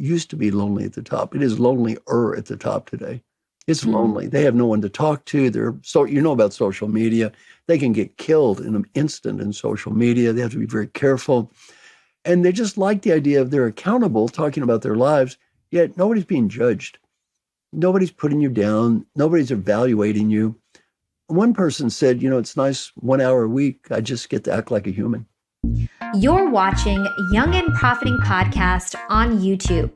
used to be lonely at the top. It is lonelier at the top today. It's lonely. They have no one to talk to. You know about social media. They can get killed in an instant in social media. They have to be very careful. And they just like the idea of they're accountable, talking about their lives, yet nobody's being judged. Nobody's putting you down. Nobody's evaluating you. One person said, it's nice 1 hour a week. I just get to act like a human. You're watching Young and Profiting Podcast on YouTube.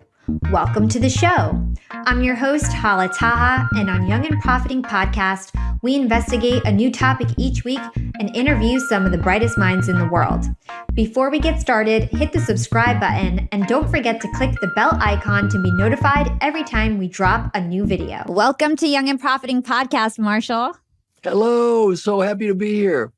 Welcome to the show. I'm your host, Hala and on Young and Profiting Podcast, we investigate a new topic each week and interview some of the brightest minds in the world. Before we get started, hit the subscribe button and don't forget to click the bell icon to be notified every time we drop a new video. Welcome to Young and Profiting Podcast, Marshall. Hello, so happy to be here.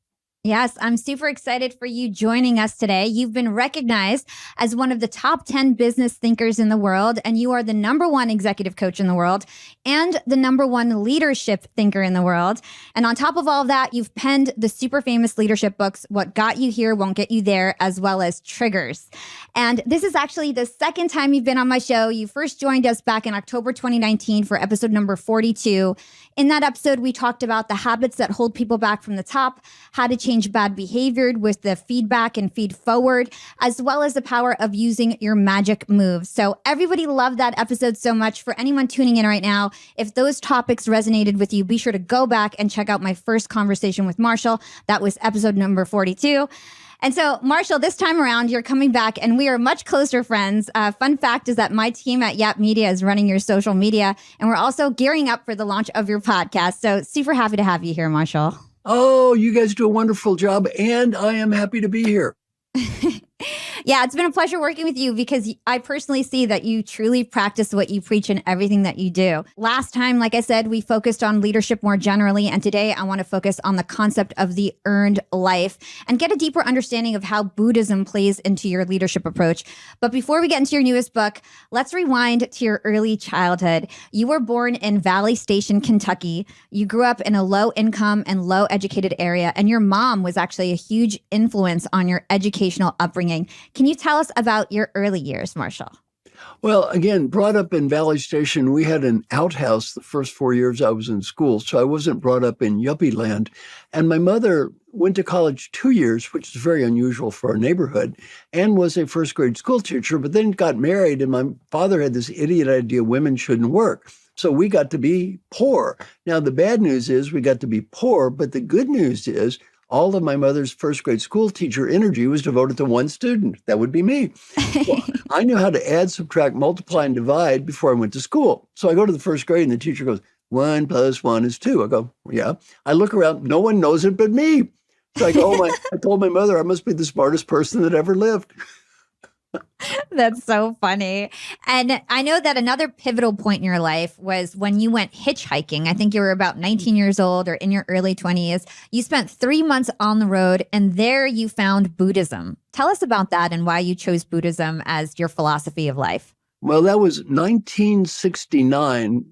Yes, I'm super excited for you joining us today. You've been recognized as one of the top 10 business thinkers in the world, and you are the #1 executive coach in the world and the #1 leadership thinker in the world. And on top of all of that, you've penned the super famous leadership books, What Got You Here Won't Get You There, as well as Triggers. And this is actually the second time you've been on my show. You first joined us back in October 2019 for episode number 42. In that episode, we talked about the habits that hold people back from the top, how to change bad behavior with the feedback and feed forward, as well as the power of using your magic moves. So everybody loved that episode so much. For anyone tuning in right now, if those topics resonated with you, be sure to go back and check out my first conversation with Marshall. That was episode number 42. And so, Marshall, this time around, you're coming back and we are much closer friends. Fun fact is that my team at Yap Media is running your social media, and we're also gearing up for the launch of your podcast. So super happy to have you here, Marshall. Oh, you guys do a wonderful job, and I am happy to be here. Yeah, it's been a pleasure working with you because I personally see that you truly practice what you preach in everything that you do. Last time, like I said, we focused on leadership more generally, and today I want to focus on the concept of the earned life and get a deeper understanding of how Buddhism plays into your leadership approach. But before we get into your newest book, let's rewind to your early childhood. You were born in Valley Station, Kentucky. You grew up in a low-income and low-educated area, and your mom was actually a huge influence on your educational upbringing. Can you tell us about your early years, Marshall? Well, again, brought up in Valley Station, we had an outhouse the first 4 years I was in school, so I wasn't brought up in yuppie land. And my mother went to college 2 years, which is very unusual for our neighborhood, and was a first grade school teacher, but then got married, and my father had this idiot idea women shouldn't work. So we got to be poor. Now, the bad news is we got to be poor, but the good news is all of my mother's first grade school teacher energy was devoted to one student. That would be me. Well, I knew how to add, subtract, multiply, and divide before I went to school. So I go to the first grade and the teacher goes, 1 + 1 is 2. I go, yeah. I look around, no one knows it but me. So I go, I told my mother I must be the smartest person that ever lived. That's so funny. And I know that another pivotal point in your life was when you went hitchhiking. I think you were about 19 years old or in your early 20s. You spent 3 months on the road, and there you found Buddhism. Tell us about that and why you chose Buddhism as your philosophy of life. Well, that was 1969,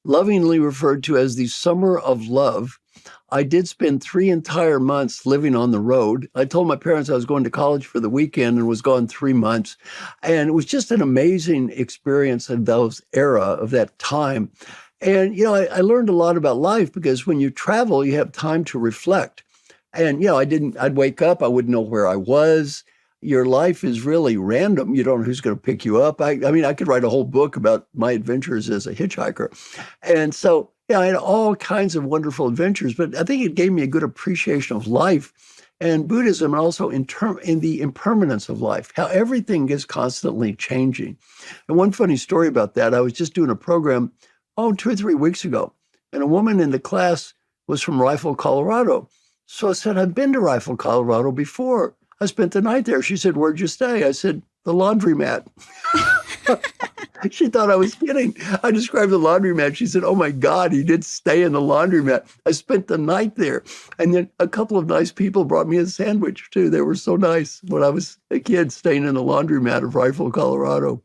lovingly referred to as the Summer of Love. I did spend 3 entire months living on the road. I told my parents I was going to college for the weekend and was gone 3 months. And it was just an amazing experience of that time. And, I learned a lot about life because when you travel, you have time to reflect. And, I'd wake up, I wouldn't know where I was. Your life is really random. You don't know who's going to pick you up. I could write a whole book about my adventures as a hitchhiker. And so, I had all kinds of wonderful adventures, but I think it gave me a good appreciation of life and Buddhism, and also in the impermanence of life, how everything is constantly changing. And one funny story about that, I was just doing a program, 2 or 3 weeks ago, and a woman in the class was from Rifle, Colorado. So I said, I've been to Rifle, Colorado before. I spent the night there. She said, where'd you stay? I said, the laundromat. She thought I was kidding. I described the laundromat. She said, oh my God, he did stay in the laundromat. I spent the night there. And then a couple of nice people brought me a sandwich too. They were so nice when I was a kid staying in the laundromat of Rifle, Colorado.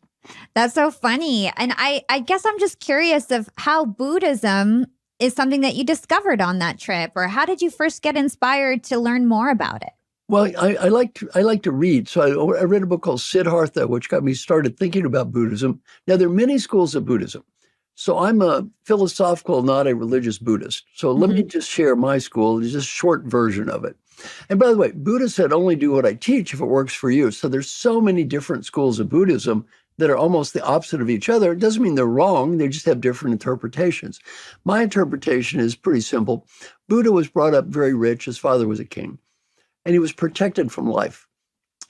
That's so funny. And I guess I'm just curious of how Buddhism is something that you discovered on that trip, or how did you first get inspired to learn more about it? Well, I like to read. So I read a book called Siddhartha, which got me started thinking about Buddhism. Now, there are many schools of Buddhism. So I'm a philosophical, not a religious Buddhist. So let me Hmm. just share my school, just a short version of it. And by the way, Buddhists said only do what I teach if it works for you. So there's so many different schools of Buddhism that are almost the opposite of each other. It doesn't mean they're wrong. They just have different interpretations. My interpretation is pretty simple. Buddha was brought up very rich. His father was a king, and he was protected from life.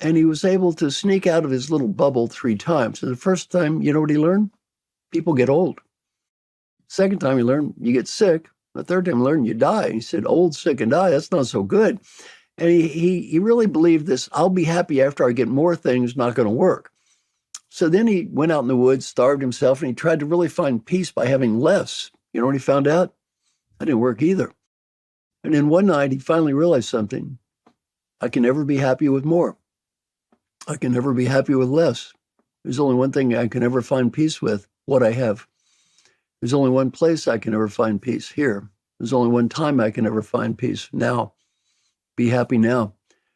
And he was able to sneak out of his little bubble 3 times. And the first time, you know what he learned? People get old. Second time he learned, you get sick. The third time he learned, you die. He said, old, sick, and die, that's not so good. And he really believed this, I'll be happy after I get more things, not going to work. So then he went out in the woods, starved himself, and he tried to really find peace by having less. You know what he found out? That didn't work either. And then one night he finally realized something. I can never be happy with more. I can never be happy with less. There's only one thing I can ever find peace with, what I have. There's only one place I can ever find peace, here. There's only one time I can ever find peace, now. Be happy now.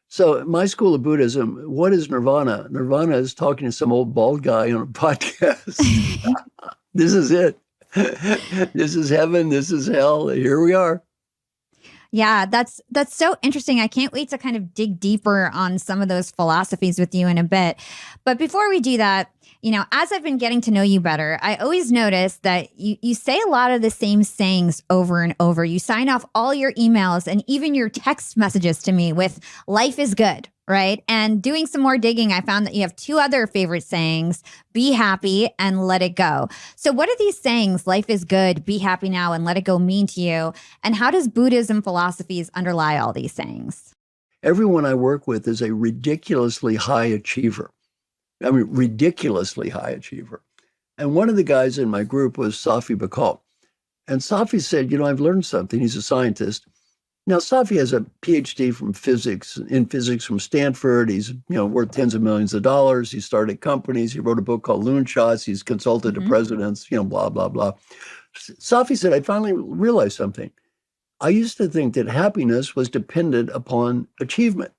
So my school of Buddhism, what is nirvana? Nirvana is talking to some old bald guy on a podcast. This is it. This is heaven. This is hell. Here we are. Yeah, that's so interesting. I can't wait to kind of dig deeper on some of those philosophies with you in a bit. But before we do that, as I've been getting to know you better, I always notice that you say a lot of the same sayings over and over. You sign off all your emails and even your text messages to me with life is good, right? And doing some more digging, I found that you have 2 other favorite sayings, be happy and let it go. So what do these sayings, life is good, be happy now, and let it go mean to you? And how does Buddhism philosophies underlie all these sayings? Everyone I work with is a ridiculously high achiever. I mean, ridiculously high achiever. And one of the guys in my group was Safi Bakal. And Safi said, I've learned something. He's a scientist. Now, Safi has a PhD in physics from Stanford. He's, worth tens of millions of dollars. He started companies. He wrote a book called Loon Shots. He's consulted to presidents, blah, blah, blah. Safi said, I finally realized something. I used to think that happiness was dependent upon achievement.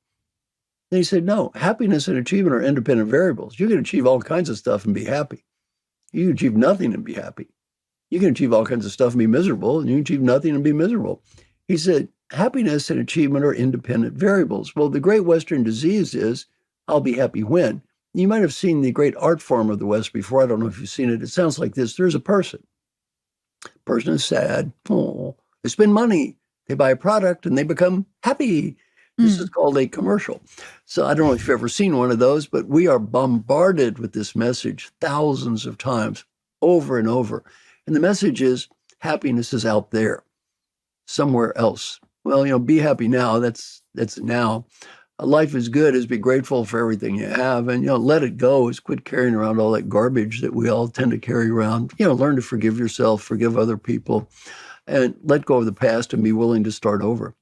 And he said, no, happiness and achievement are independent variables. You can achieve all kinds of stuff and be happy. You can achieve nothing and be happy. You can achieve all kinds of stuff and be miserable, and you can achieve nothing and be miserable. He said, happiness and achievement are independent variables. Well, the great Western disease is, I'll be happy when. You might have seen the great art form of the West before. I don't know if you've seen it. It sounds like this. There's a person. Person is sad. Oh, they spend money. They buy a product and they become happy. This is called a commercial. So I don't know if you've ever seen one of those, but we are bombarded with this message thousands of times over and over. And the message is happiness is out there, somewhere else. Well, be happy now. That's now. Life is good is be grateful for everything you have. And, let it go is quit carrying around all that garbage that we all tend to carry around. Learn to forgive yourself, forgive other people, and let go of the past and be willing to start over.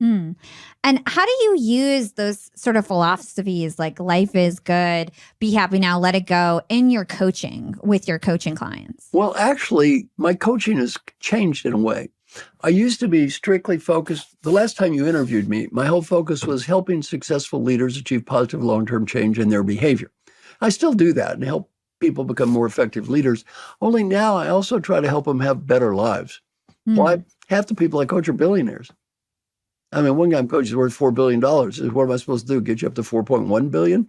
And how do you use those sort of philosophies like life is good, be happy now, let it go in your coaching with your coaching clients? Well, actually, my coaching has changed in a way. I used to be strictly focused. The last time you interviewed me, my whole focus was helping successful leaders achieve positive long-term change in their behavior. I still do that and help people become more effective leaders. Only now I also try to help them have better lives. Why? Half the people I coach are billionaires. I mean, one guy I'm coaching is worth $4 billion. What am I supposed to do? Get you up to 4.1 billion?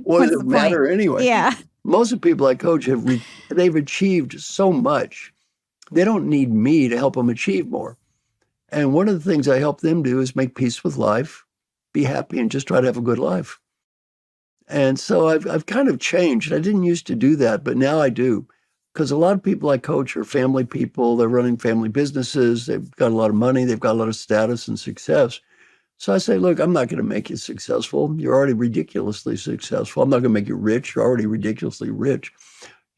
What does it matter anyway? Yeah. Most of the people I coach they've achieved so much. They don't need me to help them achieve more. And one of the things I help them do is make peace with life, be happy, and just try to have a good life. And so I've kind of changed. I didn't used to do that, but now I do. Because a lot of people I coach are family people. They're running family businesses. They've got a lot of money. They've got a lot of status and success. So I say, look, I'm not going to make you successful. You're already ridiculously successful. I'm not going to make you rich. You're already ridiculously rich.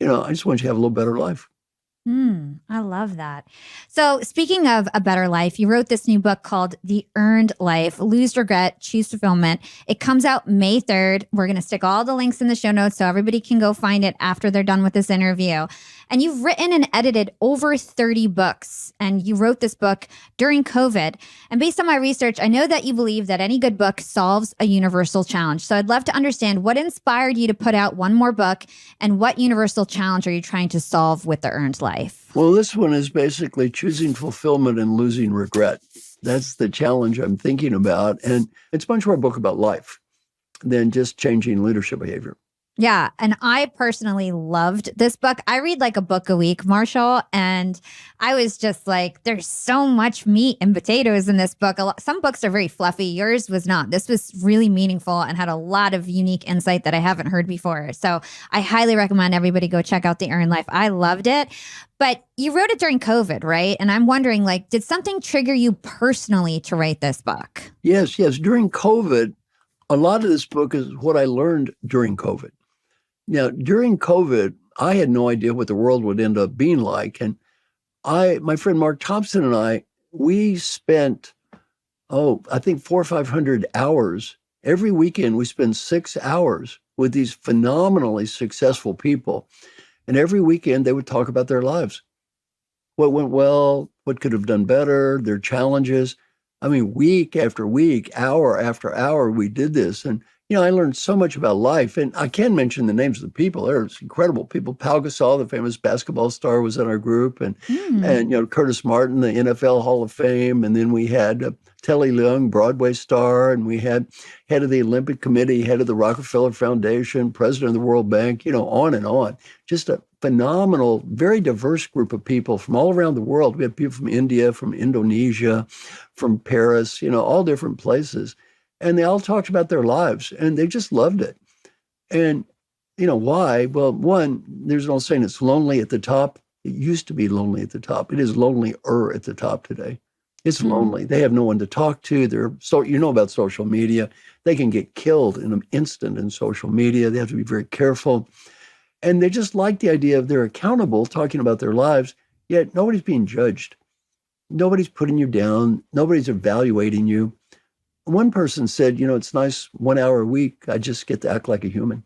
I just want you to have a little better life. I love that. So, speaking of a better life, you wrote this new book called The Earned Life: Lose Regret, Choose Fulfillment. It comes out May 3rd. We're going to stick all the links in the show notes so everybody can go find it after they're done with this interview. And you've written and edited over 30 books, and you wrote this book during COVID. And based on my research, I know that you believe that any good book solves a universal challenge. So, I'd love to understand what inspired you to put out one more book, and what universal challenge are you trying to solve with The Earned Life? Well, this one is basically choosing fulfillment and losing regret. That's the challenge I'm thinking about. And it's much more a book about life than just changing leadership behavior. Yeah. And I personally loved this book. I read like a book a week, Marshall. And I was just like, there's so much meat and potatoes in this book. Some books are very fluffy. Yours was not. This was really meaningful and had a lot of unique insight that I haven't heard before. So I highly recommend everybody go check out The Earned Life. I loved it. But you wrote it during COVID, right? And I'm wondering, like, did something trigger you personally to write this book? Yes. During COVID, a lot of this book is what I learned during COVID. Now, during COVID, I had no idea what the world would end up being like. And my friend Mark Thompson and I, we spent, I think 400 or 500 hours. Every weekend, we spend 6 hours with these phenomenally successful people. And every weekend, they would talk about their lives. What went well, what could have done better, their challenges. I mean, week after week, hour after hour, we did this. And I learned so much about life, and I can mention the names of the people. There's incredible people. Pau Gasol, the famous basketball star, was in our group, and Curtis Martin, the NFL Hall of Fame, and then we had Telly Leung, Broadway star, and we had head of the Olympic Committee, head of the Rockefeller Foundation, president of the World Bank, on and on. Just a phenomenal, very diverse group of people from all around the world. We had people from India, from Indonesia, from Paris, all different places. And they all talked about their lives, and they just loved it. And, why? Well, one, there's an old saying, it's lonely at the top. It used to be lonely at the top. It is lonelier at the top today. It's lonely. They have no one to talk to. About social media. They can get killed in an instant in social media. They have to be very careful. And they just like the idea of they're accountable, talking about their lives, yet nobody's being judged. Nobody's putting you down. Nobody's evaluating you. One person said, it's nice 1 hour a week. I just get to act like a human.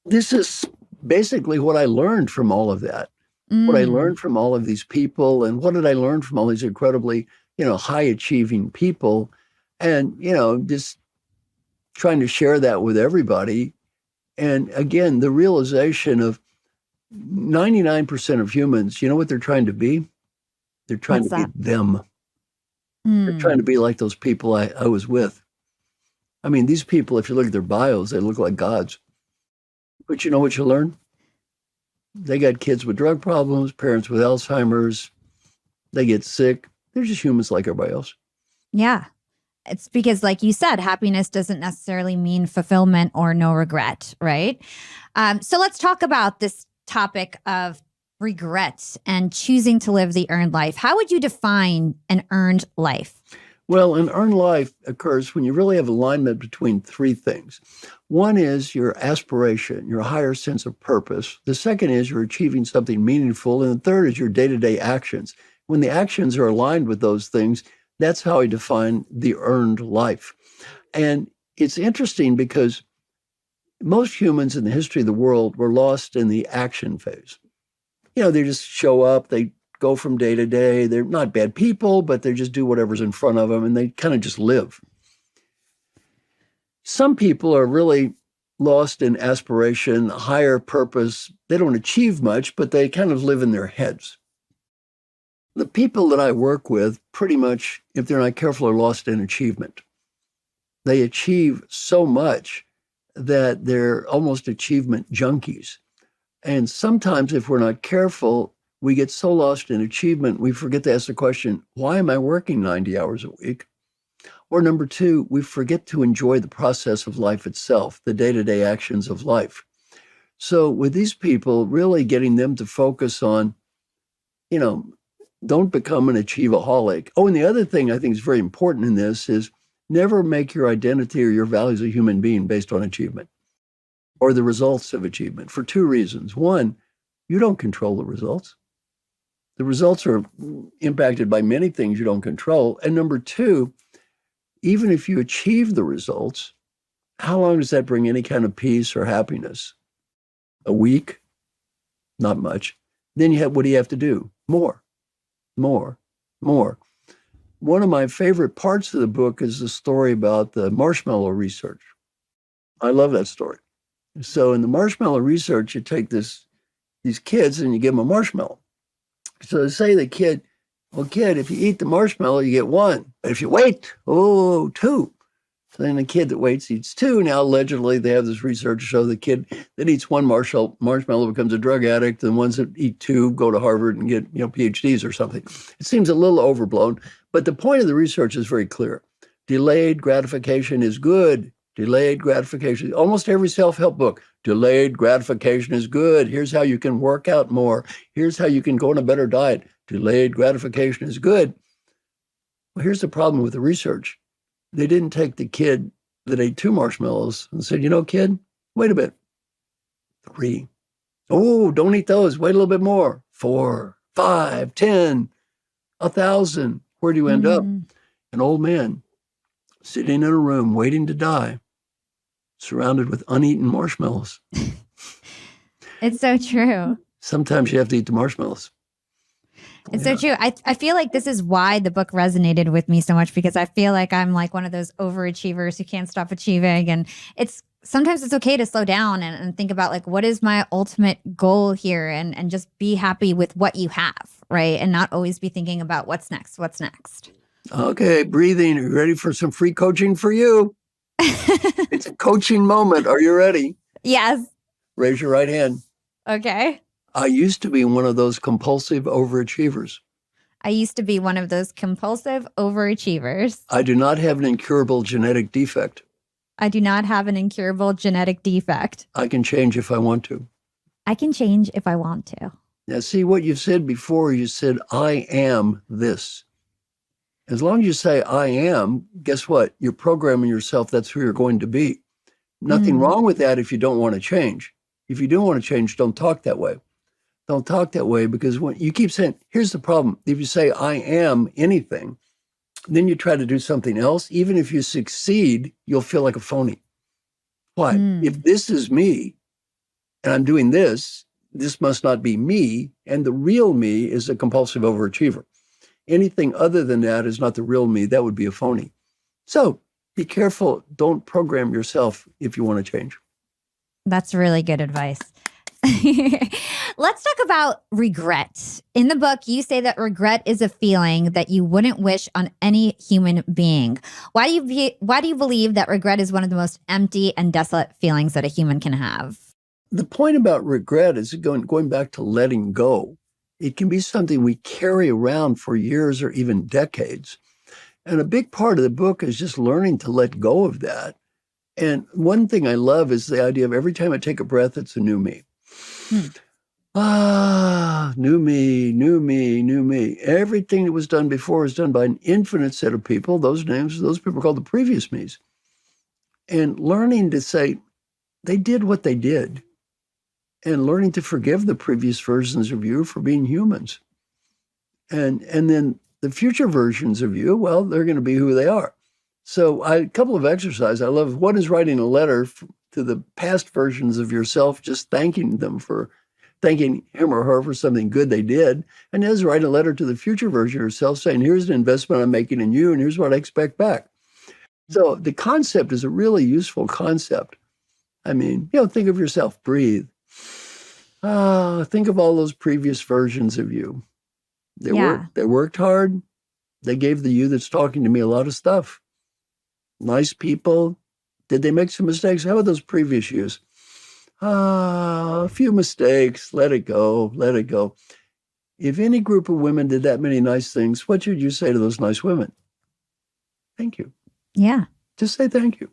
This is basically what I learned from all of that. What I learned from all of these people, and what did I learn from all these incredibly, high achieving people, and, just trying to share that with everybody. And again, the realization of 99% of humans, what they're trying to be? They're trying to be them. They're trying to be like those people I was with. I mean, these people, if you look at their bios, they look like gods. But you know what you learn? They got kids with drug problems, parents with Alzheimer's. They get sick. They're just humans like everybody else. Yeah. It's because, like you said, happiness doesn't necessarily mean fulfillment or no regret, right? So let's talk about this topic of regret and choosing to live the earned life. How would you define an earned life? Well, an earned life occurs when you really have alignment between three things. One is your aspiration, your higher sense of purpose. The second is you're achieving something meaningful. And the third is your day-to-day actions. When the actions are aligned with those things, that's how I define the earned life. And it's interesting because most humans in the history of the world were lost in the action phase. They just show up, they go from day to day. They're not bad people, but they just do whatever's in front of them, and they kind of just live. Some people are really lost in aspiration, higher purpose. They don't achieve much, but they kind of live in their heads. The people that I work with, pretty much, if they're not careful, are lost in achievement. They achieve so much that they're almost achievement junkies. And sometimes if we're not careful, we get so lost in achievement, we forget to ask the question, why am I working 90 hours a week? Or number two, we forget to enjoy the process of life itself, the day-to-day actions of life. So with these people, really getting them to focus on, don't become an achieveaholic. Oh, and the other thing I think is very important in this is never make your identity or your value as a human being based on achievement or the results of achievement for two reasons. One, You don't control the results. The results are impacted by many things you don't control. And number two, even if you achieve the results, how long does that bring any kind of peace or happiness? A week? Not much. Then what do you have to do? More. One of my favorite parts of the book is the story about the marshmallow research. I love that story. So in the marshmallow research, you take these kids and you give them a marshmallow. So say the kid, well, kid, if you eat the marshmallow, you get one. But if you wait, two. So then the kid that waits eats two. Now, allegedly, they have this research to show the kid that eats one marshmallow becomes a drug addict, and ones that eat two go to Harvard and get PhDs or something. It seems a little overblown, but the point of the research is very clear. Delayed gratification is good. Delayed gratification. Almost every self-help book, delayed gratification is good. Here's how you can work out more. Here's how you can go on a better diet. Delayed gratification is good. Well, here's the problem with the research. They didn't take the kid that ate two marshmallows and said, kid, wait a bit. 3. Oh, don't eat those. Wait a little bit more. 4, 5, 10, 1,000. Where do you end up? An old man sitting in a room waiting to die, surrounded with uneaten marshmallows. It's so true. Sometimes you have to eat the marshmallows. It's so true. I feel like this is why the book resonated with me so much, because I feel like I'm like one of those overachievers who can't stop achieving. And sometimes it's okay to slow down and think about like, what is my ultimate goal here? And just be happy with what you have, right? And not always be thinking about what's next. Okay, breathing. Are you ready for some free coaching for you? It's a coaching moment. Are you ready? Yes. Raise your right hand. Okay. I used to be one of those compulsive overachievers. I do not have an incurable genetic defect. I can change if I want to. Now, see what you said before. You said, I am this. As long as you say, I am, guess what? You're programming yourself. That's who you're going to be. Nothing wrong with that if you don't want to change. If you do want to change, don't talk that way. Don't talk that way, because when you keep saying, here's the problem. If you say, I am anything, then you try to do something else. Even if you succeed, you'll feel like a phony. Why? If this is me and I'm doing this must not be me. And the real me is a compulsive overachiever. Anything other than that is not the real me. That would be a phony. So be careful. Don't program yourself if you want to change. That's really good advice. Let's talk about regret. In the book, you say that regret is a feeling that you wouldn't wish on any human being. Why do you believe that regret is one of the most empty and desolate feelings that a human can have? The point about regret is going back to letting go. It can be something we carry around for years or even decades. And a big part of the book is just learning to let go of that. And one thing I love is the idea of every time I take a breath, it's a new me. New me. Everything that was done before was done by an infinite set of people. Those people are called the previous me's. And learning to say, they did what they did. And learning to forgive the previous versions of you for being humans. And then the future versions of you, well, they're going to be who they are. So a couple of exercises I love. One is writing a letter to the past versions of yourself, just thanking him or her for something good they did. And then write a letter to the future version of yourself saying, here's an investment I'm making in you, and here's what I expect back. So the concept is a really useful concept. I mean, think of yourself, breathe. Think of all those previous versions of you. They worked hard. They gave the you that's talking to me a lot of stuff. Nice people. Did they make some mistakes? How about those previous yous? A few mistakes. Let it go. If any group of women did that many nice things, what should you say to those nice women? Thank you. Yeah. Just say thank you.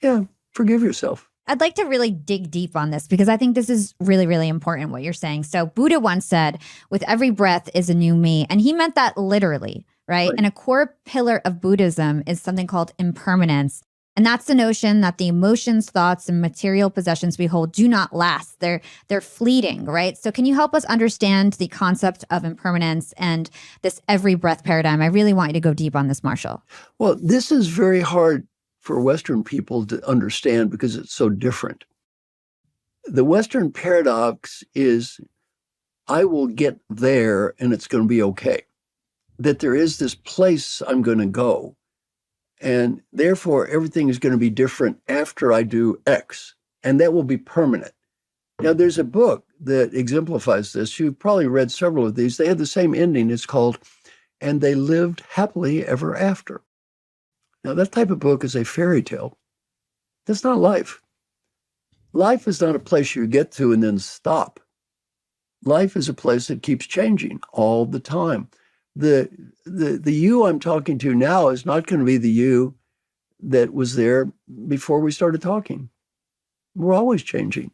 Yeah. Forgive yourself. I'd like to really dig deep on this because I think this is really, really important what you're saying. So Buddha once said, with every breath is a new me. And he meant that literally, right? And a core pillar of Buddhism is something called impermanence. And that's the notion that the emotions, thoughts, and material possessions we hold do not last. They're fleeting, right? So can you help us understand the concept of impermanence and this every breath paradigm? I really want you to go deep on this, Marshall. Well, this is very hard for Western people to understand because it's so different. The Western paradox is, I will get there and it's going to be okay. That there is this place I'm going to go. And therefore, everything is going to be different after I do X. And that will be permanent. Now, there's a book that exemplifies this. You've probably read several of these. They had the same ending. It's called And They Lived Happily Ever After. Now, that type of book is a fairy tale. That's not life. Life is not a place you get to and then stop. Life is a place that keeps changing all the time. The you I'm talking to now is not going to be the you that was there before we started talking. We're always changing,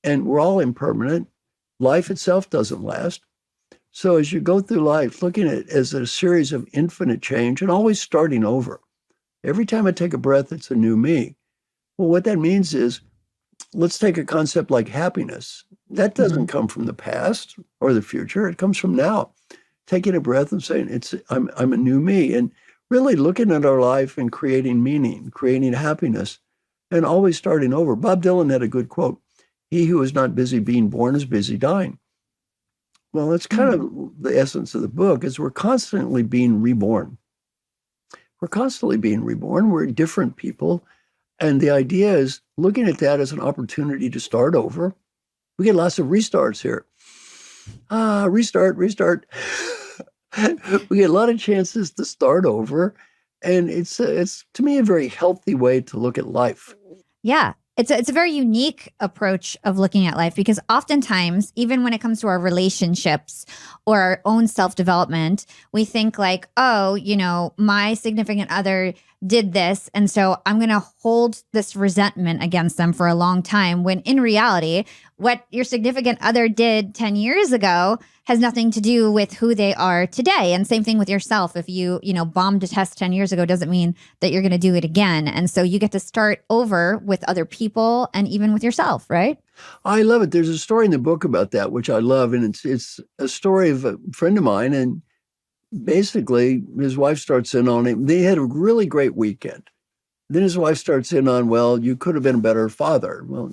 and we're all impermanent. Life itself doesn't last. So as you go through life, looking at it as a series of infinite change and always starting over. Every time I take a breath, it's a new me. Well, what that means is, let's take a concept like happiness. That doesn't come from the past or the future. It comes from now. Taking a breath and saying, I'm a new me, and really looking at our life and creating meaning, creating happiness, and always starting over. Bob Dylan had a good quote: "He who is not busy being born is busy dying." Well, that's kind of the essence of the book, is we're constantly being reborn. We're constantly being reborn. We're different people. And the idea is looking at that as an opportunity to start over. We get lots of restarts here. Restart. We get a lot of chances to start over. And it's to me, a very healthy way to look at life. Yeah. It's a very unique approach of looking at life, because oftentimes, even when it comes to our relationships or our own self-development, we think like, oh, my significant other did this, and so I'm going to hold this resentment against them for a long time, when in reality, what your significant other did 10 years ago has nothing to do with who they are today. And same thing with yourself. If you bombed a test 10 years ago, doesn't mean that you're going to do it again. And so you get to start over with other people and even with yourself, right? I love it. There's a story in the book about that, which I love. And it's a story of a friend of mine. And basically, his wife starts in on him. They had a really great weekend. Then his wife starts in on, well, you could have been a better father. Well,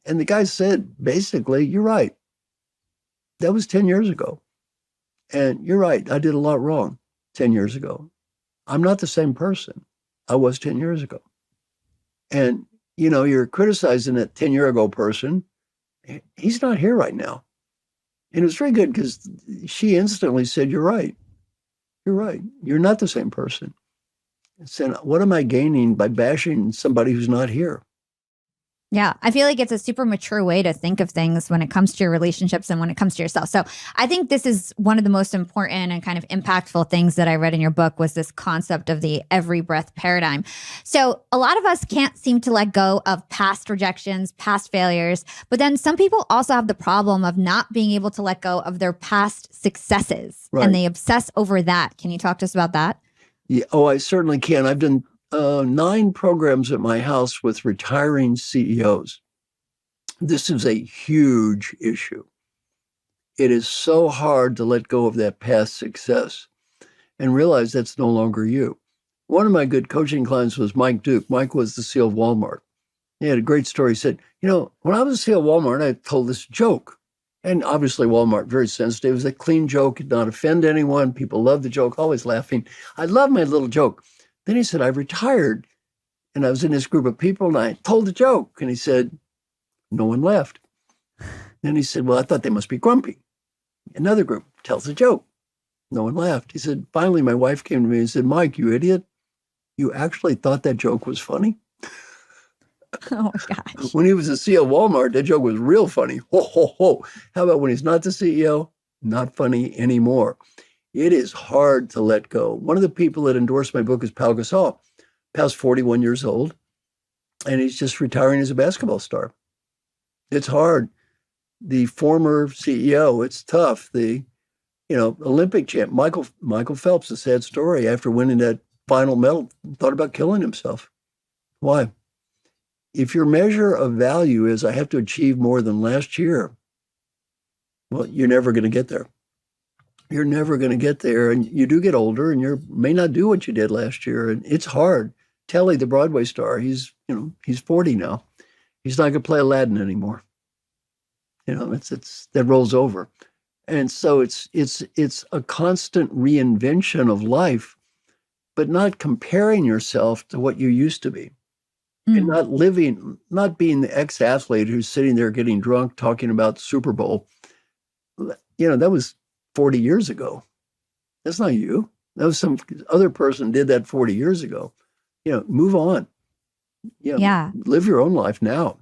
and the guy said, basically, you're right. That was 10 years ago. And you're right. I did a lot wrong 10 years ago. I'm not the same person I was 10 years ago. And, you're criticizing that 10-year-ago person. He's not here right now. And it was very good because she instantly said, you're right. You're right. You're not the same person. And said, what am I gaining by bashing somebody who's not here? Yeah, I feel like it's a super mature way to think of things when it comes to your relationships and when it comes to yourself. So I think this is one of the most important and kind of impactful things that I read in your book, was this concept of the every breath paradigm. So a lot of us can't seem to let go of past rejections, past failures, but then some people also have the problem of not being able to let go of their past successes, Right. And they obsess over that. Can you talk to us about that? Yeah, I certainly can. I've done 9 programs at my house with retiring CEOs. This is a huge issue. It is so hard to let go of that past success and realize that's no longer you. One of my good coaching clients was Mike Duke. Mike was the CEO of Walmart. He had a great story. He said, when I was the CEO of Walmart, I told this joke. And obviously Walmart, very sensitive. It was a clean joke, did not offend anyone. People loved the joke, always laughing. I love my little joke. Then he said, I retired, and I was in this group of people, and I told a joke. And he said, no one laughed. Then he said, well, I thought they must be grumpy. Another group tells a joke. No one laughed. He said, finally, my wife came to me and said, Mike, you idiot, you actually thought that joke was funny? Oh, my gosh. When he was the CEO of Walmart, that joke was real funny. Ho, ho, ho. How about when he's not the CEO? Not funny anymore. It is hard to let go. One of the people that endorsed my book is Pau Gasol. Pau's 41 years old, and he's just retiring as a basketball star. It's hard. The former CEO, it's tough. The Olympic champ, Michael Phelps, a sad story. After winning that final medal, thought about killing himself. Why? If your measure of value is I have to achieve more than last year, well, you're never going to get there. You're never going to get there. And you do get older and you may not do what you did last year. And it's hard. Telly, the Broadway star, he's 40 now. He's not going to play Aladdin anymore. It's that rolls over. And so it's a constant reinvention of life, but not comparing yourself to what you used to be. And not being the ex-athlete who's sitting there getting drunk, talking about the Super Bowl. That was 40 years ago. That's not you. That was some other person did that 40 years ago. Move on. Live your own life now.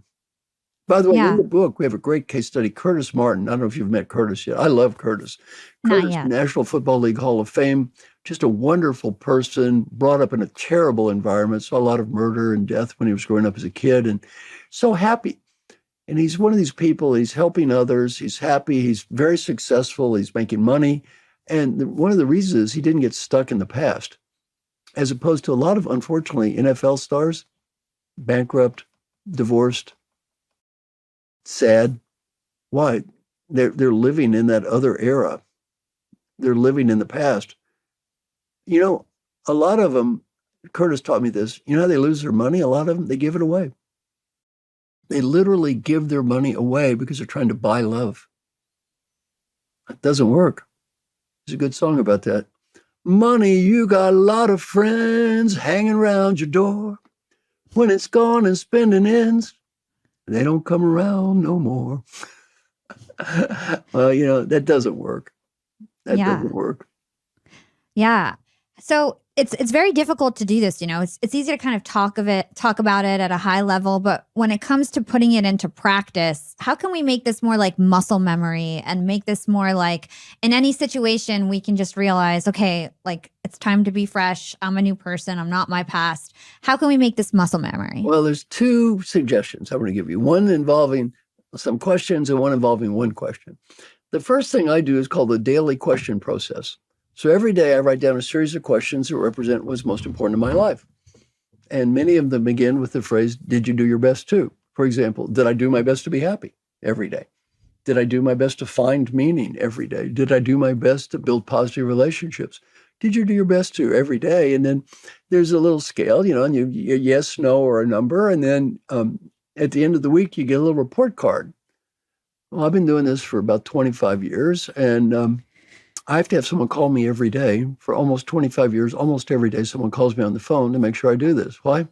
By the way, in the book, we have a great case study. Curtis Martin. I don't know if you've met Curtis yet. I love Curtis. Curtis, National Football League Hall of Fame. Just a wonderful person, brought up in a terrible environment, saw a lot of murder and death when he was growing up as a kid, and so happy. And he's one of these people, he's helping others, he's happy, he's very successful, he's making money. And one of the reasons is he didn't get stuck in the past, as opposed to a lot of, unfortunately, NFL stars, bankrupt, divorced, sad. Why? They're living in that other era. They're living in the past. A lot of them, Curtis taught me this, how they lose their money? A lot of them, they give it away. They literally give their money away because they're trying to buy love. It doesn't work. There's a good song about that. Money, you got a lot of friends hanging around your door. When it's gone and spending ends, they don't come around no more. Well, that doesn't work. That doesn't work. Yeah. So it's very difficult to do this. It's easy to kind of talk about it at a high level, but when it comes to putting it into practice, how can we make this more like muscle memory and make this more like in any situation we can just realize, okay, like it's time to be fresh. I'm a new person. I'm not my past. How can we make this muscle memory? Well, there's two suggestions I'm going to give you. One involving some questions and one involving one question. The first thing I do is called the daily question process. So every day I write down a series of questions that represent what's most important in my life. And many of them begin with the phrase, did you do your best to? For example, did I do my best to be happy every day? Did I do my best to find meaning every day? Did I do my best to build positive relationships? Did you do your best to every day? And then there's a little scale, and you yes, no, or a number. And then at the end of the week, you get a little report card. Well, I've been doing this for about 25 years, and I have to have someone call me every day for almost 25 years. Almost every day, someone calls me on the phone to make sure I do this. Why?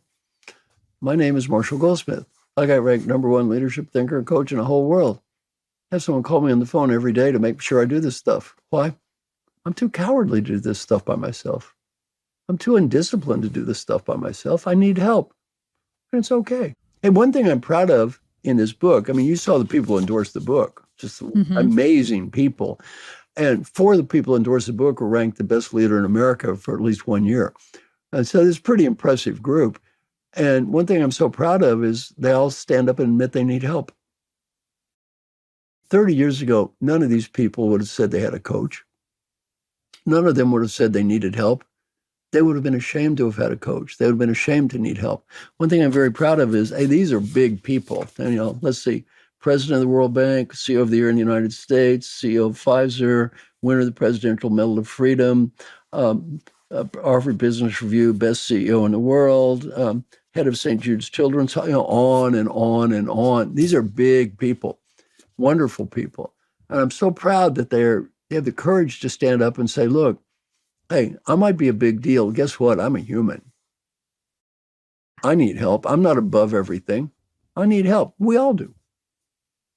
My name is Marshall Goldsmith. I got ranked #1 leadership thinker and coach in the whole world. Have someone call me on the phone every day to make sure I do this stuff. Why? I'm too cowardly to do this stuff by myself. I'm too undisciplined to do this stuff by myself. I need help. And it's okay. And one thing I'm proud of in this book, you saw the people who endorsed the book, just amazing people. And 4 of the people who endorsed the book were ranked the best leader in America for at least 1 year. And so this is a pretty impressive group. And one thing I'm so proud of is they all stand up and admit they need help. 30 years ago, none of these people would have said they had a coach. None of them would have said they needed help. They would have been ashamed to have had a coach. They would have been ashamed to need help. One thing I'm very proud of is, hey, these are big people. And, let's see, President of the World Bank, CEO of the Year in the United States, CEO of Pfizer, winner of the Presidential Medal of Freedom, Harvard Business Review, best CEO in the world, head of St. Jude's Children's, on and on and on. These are big people, wonderful people. And I'm so proud that they have the courage to stand up and say, look, hey, I might be a big deal. Guess what? I'm a human. I need help. I'm not above everything. I need help. We all do.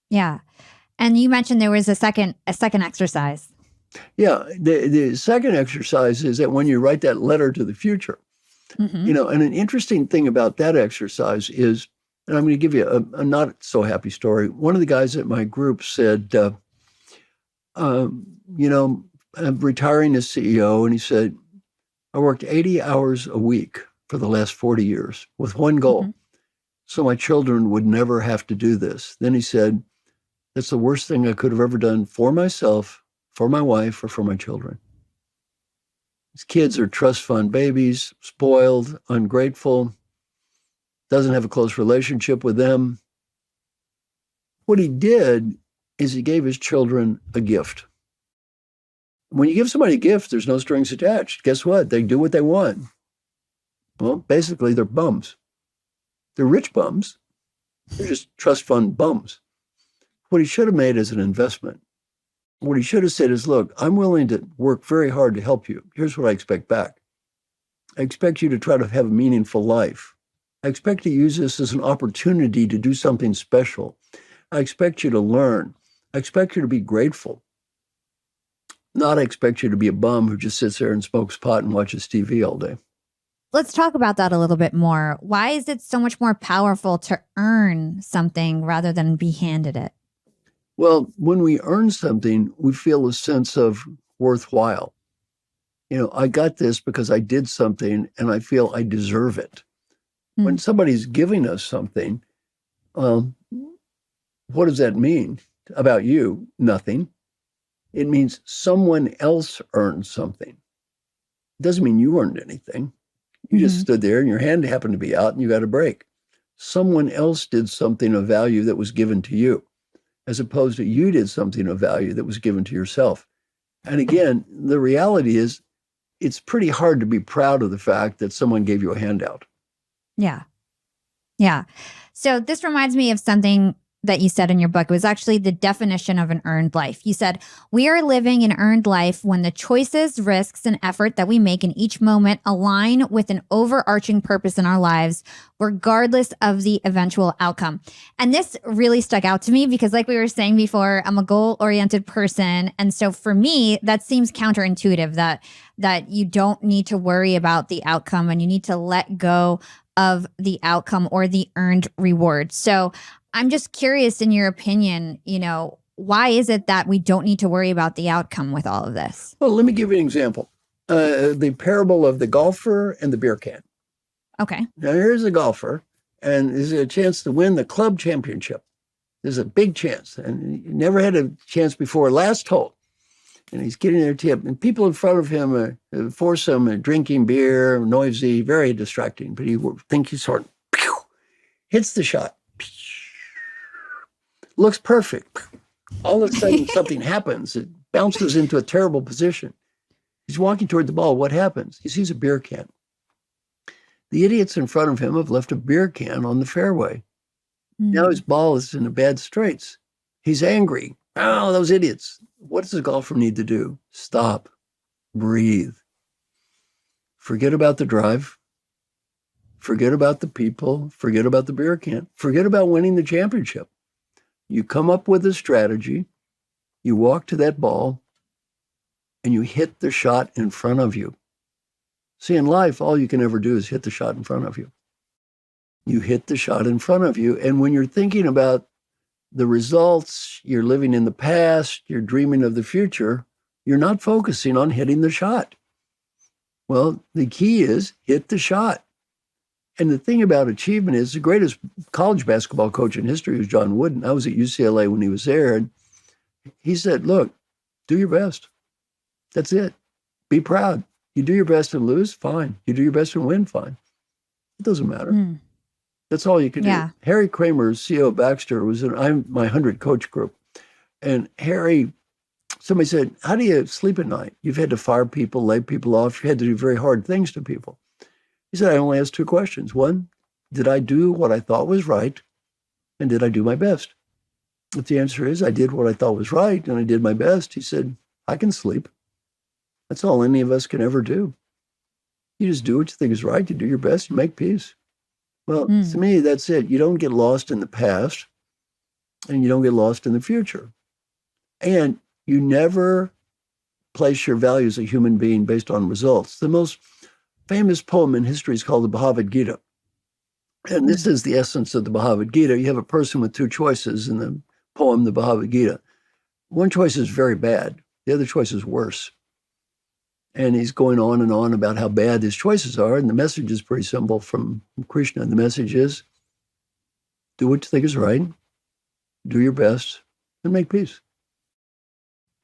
Yeah. And you mentioned there was a second exercise. Yeah. The second exercise is that when you write that letter to the future, and an interesting thing about that exercise is, and I'm going to give you a not so happy story. One of the guys at my group said, I'm retiring as CEO. And he said, I worked 80 hours a week for the last 40 years with one goal. So my children would never have to do this. Then he said, that's the worst thing I could have ever done for myself, for my wife, or for my children. These kids are trust fund babies, spoiled, ungrateful. doesn't have a close relationship with them. What he did is he gave his children a gift. When you give somebody a gift, there's no strings attached. Guess what? They do what they want. Well, basically, they're bums. They're rich bums. They're just trust fund bums. What he should have made is an investment. What he should have said is, look, I'm willing to work very hard to help you. Here's what I expect back. I expect you to try to have a meaningful life. I expect to use this as an opportunity to do something special. I expect you to learn. I expect you to be grateful. Not I expect you to be a bum who just sits there and smokes pot and watches TV all day. Let's talk about that a little bit more. Why is it so much more powerful to earn something rather than be handed it? Well, when we earn something, we feel a sense of worthwhile. I got this because I did something and I feel I deserve it. When somebody's giving us something, what does that mean about you? Nothing. It means someone else earned something. It doesn't mean you earned anything. You just stood there and your hand happened to be out and you got a break. Someone else did something of value that was given to you, as opposed to you did something of value that was given to yourself. And again, the reality is it's pretty hard to be proud of the fact that someone gave you a handout. Yeah. Yeah. So this reminds me of something that you said in your book. It was actually the definition of an earned life. You said, we are living an earned life when the choices, risks, and effort that we make in each moment align with an overarching purpose in our lives, regardless of the eventual outcome. And this really stuck out to me because, like we were saying before, I'm a goal-oriented person. And so for me, that seems counterintuitive that you don't need to worry about the outcome and you need to let go of the outcome or the earned reward. So I'm just curious, in your opinion, why is it that we don't need to worry about the outcome with all of this? Well, let me give you an example. The parable of the golfer and the beer can. Okay. Now, here's a golfer, and there's a chance to win the club championship. There's a big chance, and he never had a chance before last hole. And he's getting their tip, and people in front of him foursome, drinking beer, noisy, very distracting. But he thinks he's sort of hits the shot. Looks perfect. All of a sudden, something happens. It bounces into a terrible position. He's walking toward the ball. What happens? He sees a beer can. The idiots in front of him have left a beer can on the fairway. Now his ball is in a bad straits. He's angry. Oh, those idiots. What does a golfer need to do? Stop. Breathe. Forget about the drive. Forget about the people. Forget about the beer can. Forget about winning the championship. You come up with a strategy, you walk to that ball, and you hit the shot in front of you. See, in life, all you can ever do is hit the shot in front of you. You hit the shot in front of you, and when you're thinking about the results, you're living in the past, you're dreaming of the future, you're not focusing on hitting the shot. Well, the key is hit the shot. And the thing about achievement is the greatest college basketball coach in history was John Wooden. I was at UCLA when he was there. And he said, look, do your best. That's it. Be proud. You do your best and lose, fine. You do your best and win, fine. It doesn't matter. That's all you can do. Harry Kramer, CEO of Baxter, was in my 100 coach group. And Harry, somebody said, how do you sleep at night? You've had to fire people, lay people off. You had to do very hard things to people. He said, I only asked two questions. One, did I do what I thought was right? And did I do my best? If the answer is I did what I thought was right and I did my best, he said, I can sleep. That's all any of us can ever do. You just do what you think is right. You do your best. You make peace. Well, to me, that's it. You don't get lost in the past and you don't get lost in the future. And you never place your value as a human being based on results. The most famous poem in history is called the Bhagavad Gita. And this is the essence of the Bhagavad Gita. You have a person with two choices in the poem, the Bhagavad Gita. One choice is very bad. The other choice is worse. And he's going on and on about how bad his choices are. And the message is pretty simple from Krishna. The message is, do what you think is right, do your best, and make peace.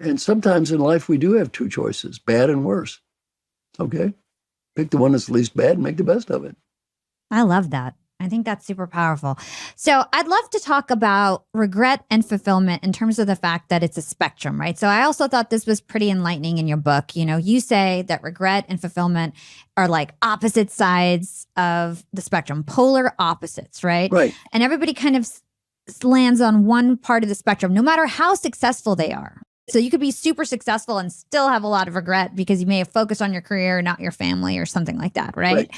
And sometimes in life, we do have two choices, bad and worse. Okay? Pick the one that's least bad and make the best of it. I love that. I think that's super powerful. So I'd love to talk about regret and fulfillment in terms of the fact that it's a spectrum, right? So I also thought this was pretty enlightening in your book. You know, you say that regret and fulfillment are like opposite sides of the spectrum, polar opposites, right? Right. And everybody kind of lands on one part of the spectrum, no matter how successful they are. So you could be super successful and still have a lot of regret because you may have focused on your career, not your family or something like that, right?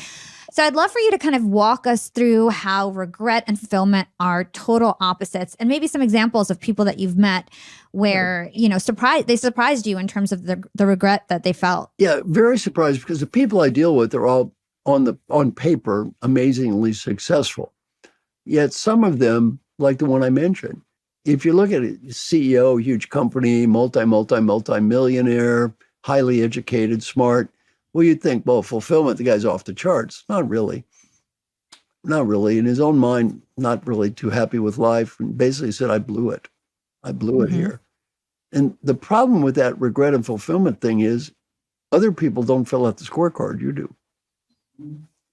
So I'd love for you to kind of walk us through how regret and fulfillment are total opposites, and maybe some examples of people that you've met where, you know, they surprised you in terms of the regret that they felt. Yeah, very surprised because the people I deal with are all on paper amazingly successful. Yet some of them, like the one I mentioned, if you look at it, CEO, huge company, multi-millionaire, highly educated, smart, well, you'd think, well, fulfillment, the guy's off the charts. Not really. Not really. In his own mind, not really too happy with life. And basically said, I blew it. I blew it here. And the problem with that regret and fulfillment thing is other people don't fill out the scorecard. You do.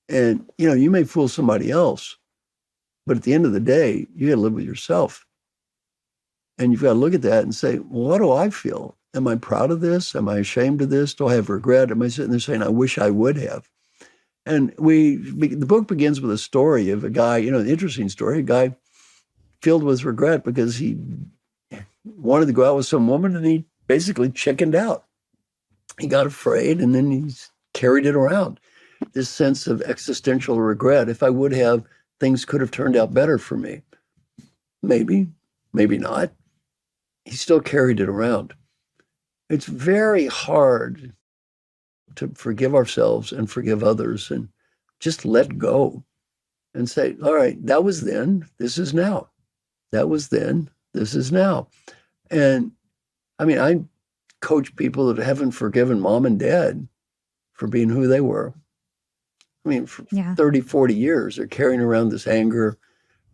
And, you know, you may fool somebody else, but at the end of the day, you got to live with yourself. And you've got to look at that and say, well, what do I feel? Am I proud of this? Am I ashamed of this? Do I have regret? Am I sitting there saying, I wish I would have? And the book begins with a story of a guy, you know, an interesting story, a guy filled with regret because he wanted to go out with some woman and he basically chickened out. He got afraid and then he's carried it around. This sense of existential regret. If I would have, things could have turned out better for me. Maybe, maybe not. He still carried it around. It's very hard to forgive ourselves and forgive others and just let go and say, all right, that was then, this is now. That was then, this is now. And I mean, I coach people that haven't forgiven mom and dad for being who they were. I mean, for 30, 40 years, they're carrying around this anger.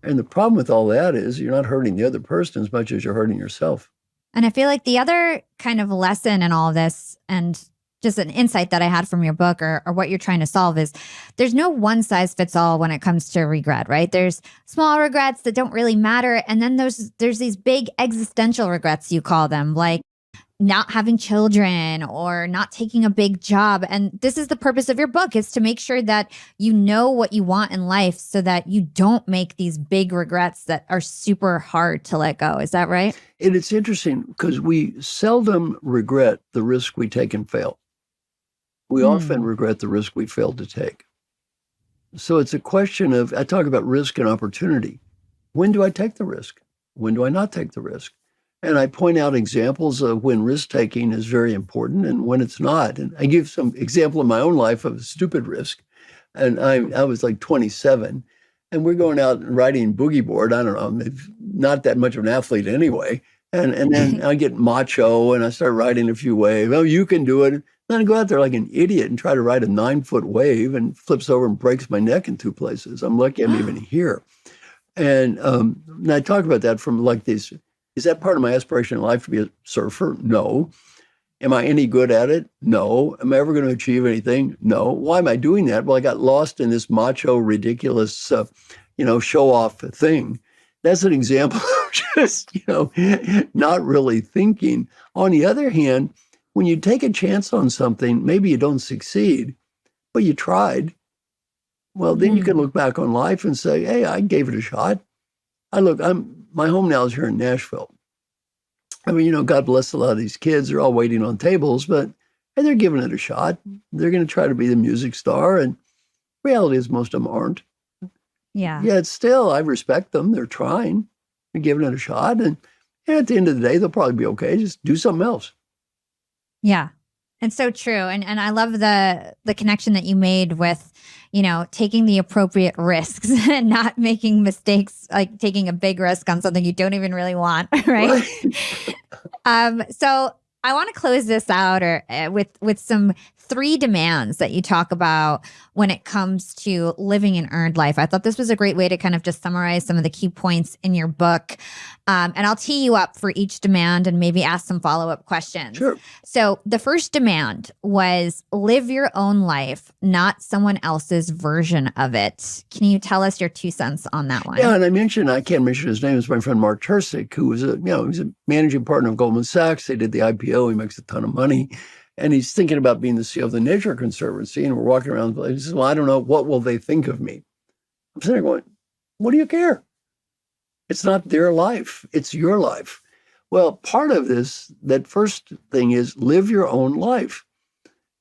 And the problem with all that is you're not hurting the other person as much as you're hurting yourself. And I feel like the other kind of lesson in all of this, and just an insight that I had from your book or what you're trying to solve, is there's no one size fits all when it comes to regret, right? There's small regrets that don't really matter. And then there's these big existential regrets, you call them, like not having children or not taking a big job. And this is the purpose of your book, is to make sure that you know what you want in life so that you don't make these big regrets that are super hard to let go. Is that right? And it's interesting because we seldom regret the risk we take and fail. We often regret the risk we failed to take. So it's a question of, I talk about risk and opportunity. When do I take the risk? When do I not take the risk? And I point out examples of when risk-taking is very important and when it's not. And I give some example in my own life of a stupid risk. And I was like 27, and we're going out and riding boogie board. I don't know, I'm not that much of an athlete anyway. And then I get macho and I start riding a few waves. Oh, you can do it. And then I go out there like an idiot and try to ride a 9-foot wave and flips over and breaks my neck in 2 places. I'm lucky I'm even here. And I talk about that from like this. Is that part of my aspiration in life to be a surfer? No. Am I any good at it? No. Am I ever going to achieve anything? No. Why am I doing that? Well, I got lost in this macho, ridiculous, show-off thing. That's an example of just, not really thinking. On the other hand, when you take a chance on something, maybe you don't succeed, but you tried. Well, then you can look back on life and say, hey, I gave it a shot. My home now is here in Nashville. I mean, God bless a lot of these kids. They're all waiting on tables, but they're giving it a shot. They're going to try to be the music star. And reality is most of them aren't. Yeah. Yet still, I respect them. They're trying. They're giving it a shot. And at the end of the day, they'll probably be okay. Just do something else. Yeah. It's so true. And I love the connection that you made with, taking the appropriate risks and not making mistakes, like taking a big risk on something you don't even really want, right? So I want to close this out with some 3 demands that you talk about when it comes to living an earned life. I thought this was a great way to kind of just summarize some of the key points in your book. And I'll tee you up for each demand and maybe ask some follow-up questions. Sure. So the first demand was live your own life, not someone else's version of it. Can you tell us your 2 cents on that one? Yeah, and I can't mention his name, it's my friend Mark Tersick, who was he's a managing partner of Goldman Sachs. They did the IPO, he makes a ton of money. And he's thinking about being the CEO of the Nature Conservancy. And we're walking around, he says, well, I don't know, what will they think of me? I'm sitting there going, what do you care? It's not their life, it's your life. Well, part of this, that first thing is live your own life.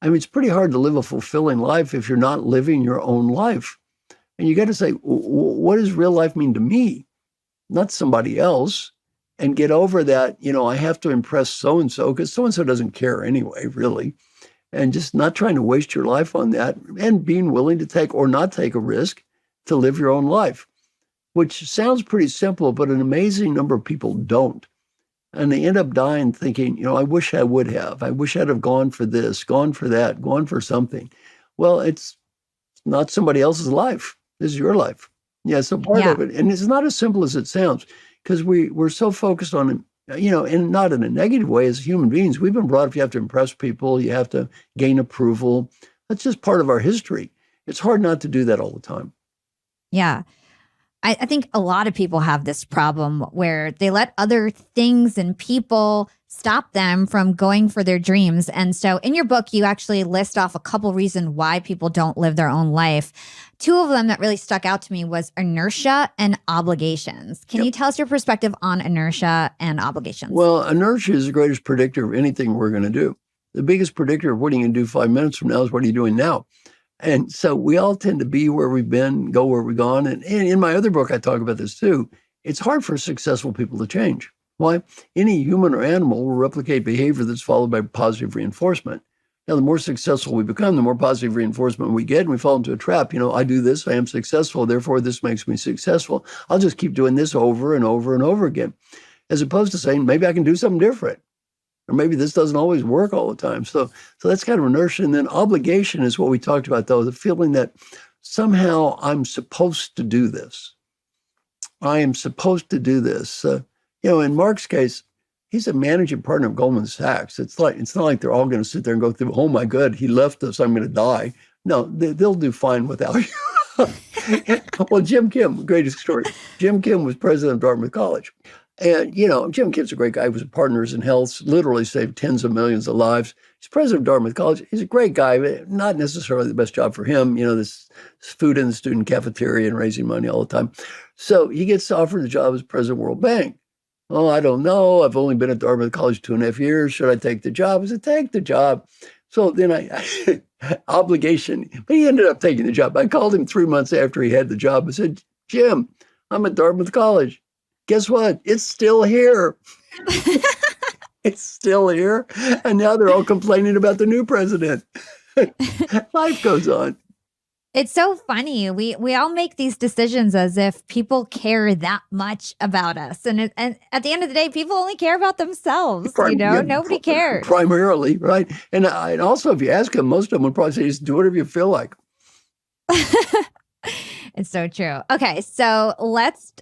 I mean, it's pretty hard to live a fulfilling life if you're not living your own life. And you got to say, what does real life mean to me? Not somebody else. And get over that, I have to impress so-and-so because so-and-so doesn't care anyway, really. And just not trying to waste your life on that and being willing to take or not take a risk to live your own life, which sounds pretty simple, but an amazing number of people don't. And they end up dying thinking, I wish I would have. I wish I'd have gone for this, gone for that, gone for something. Well, it's not somebody else's life. This is your life. Yeah, so part of it. And it's not as simple as it sounds. Because we're so focused on, and not in a negative way as human beings. We've been brought up, you have to impress people, you have to gain approval. That's just part of our history. It's hard not to do that all the time. Yeah. I think a lot of people have this problem where they let other things and people stop them from going for their dreams. And so in your book, you actually list off a couple reasons why people don't live their own life. 2 of them that really stuck out to me was inertia and obligations. Can you tell us your perspective on inertia and obligations? Well, inertia is the greatest predictor of anything we're going to do. The biggest predictor of what are you going to do 5 minutes from now is what are you doing now? And so we all tend to be where we've been, go where we've gone. And in my other book, I talk about this too. It's hard for successful people to change. Why? Any human or animal will replicate behavior that's followed by positive reinforcement. Now, the more successful we become, the more positive reinforcement we get, and we fall into a trap. I do this, I am successful, therefore this makes me successful. I'll just keep doing this over and over and over again, as opposed to saying, maybe I can do something different. Or maybe this doesn't always work all the time. So that's kind of inertia. And then obligation is what we talked about, though, the feeling that somehow I'm supposed to do this. I am supposed to do this. In Mark's case, he's a managing partner of Goldman Sachs. It's not like they're all going to sit there and go through, oh my God, he left us, I'm going to die. No, they'll do fine without you. Well, Jim Kim, greatest story. Jim Kim was president of Dartmouth College. And, Jim Kim's a great guy. He was a Partners in Health, literally saved tens of millions of lives. He's president of Dartmouth College. He's a great guy, but not necessarily the best job for him. This food in the student cafeteria and raising money all the time. So he gets offered the job as president of World Bank. Oh, I don't know. I've only been at Dartmouth College 2.5 years. Should I take the job? I said, take the job. So then obligation, but he ended up taking the job. I called him 3 months after he had the job. I said, Jim, I'm at Dartmouth College. Guess what? It's still here. It's still here. And now they're all complaining about the new president. Life goes on. It's so funny. We all make these decisions as if people care that much about us. And at the end of the day, people only care about themselves. Nobody cares. Primarily, right? And also, if you ask them, most of them would probably say, just do whatever you feel like. It's so true. Okay, so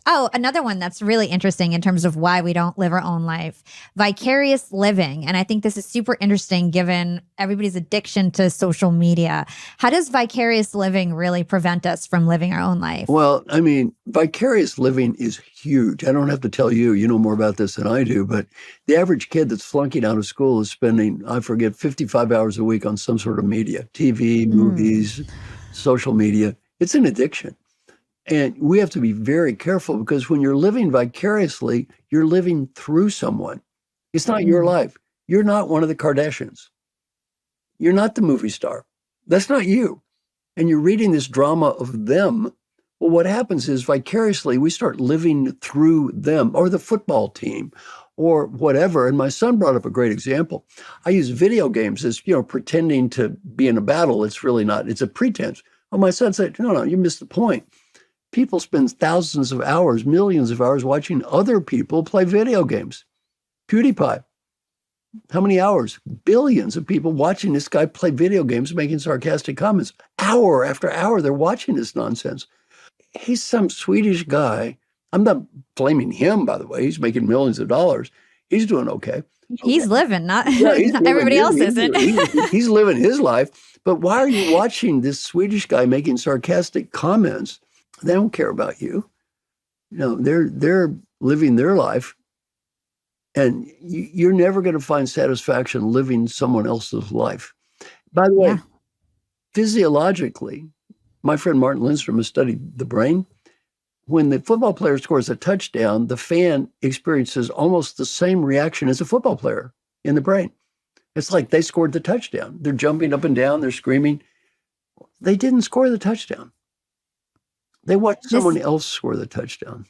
another one that's really interesting in terms of why we don't live our own life, vicarious living. And I think this is super interesting given everybody's addiction to social media. How does vicarious living really prevent us from living our own life? Well, I mean, vicarious living is huge. I don't have to tell you, you know more about this than I do, but the average kid that's flunking out of school is spending, 55 hours a week on some sort of media, TV, movies, social media. It's an addiction. And we have to be very careful because when you're living vicariously, you're living through someone. It's not your life. You're not one of the Kardashians. You're not the movie star. That's not you. And you're reading this drama of them. Well, what happens is vicariously, we start living through them or the football team or whatever. And my son brought up a great example. I use video games as, pretending to be in a battle. It's really not. It's a pretense. Well, my son said, no, you missed the point. People spend thousands of hours, millions of hours watching other people play video games. PewDiePie. How many hours? Billions of people watching this guy play video games, making sarcastic comments. Hour after hour, they're watching this nonsense. He's some Swedish guy. I'm not blaming him, by the way. He's making millions of dollars. He's doing okay. He's living, not He's everybody else isn't. He's living his life. But why are you watching this Swedish guy making sarcastic comments? They don't care about you. They're living their life. And you're never going to find satisfaction living someone else's life. By the way, physiologically, my friend Martin Lindstrom has studied the brain. When the football player scores a touchdown, the fan experiences almost the same reaction as a football player in the brain. It's like they scored the touchdown. They're jumping up and down. They're screaming. They didn't score the touchdown. They watched someone else score the touchdown.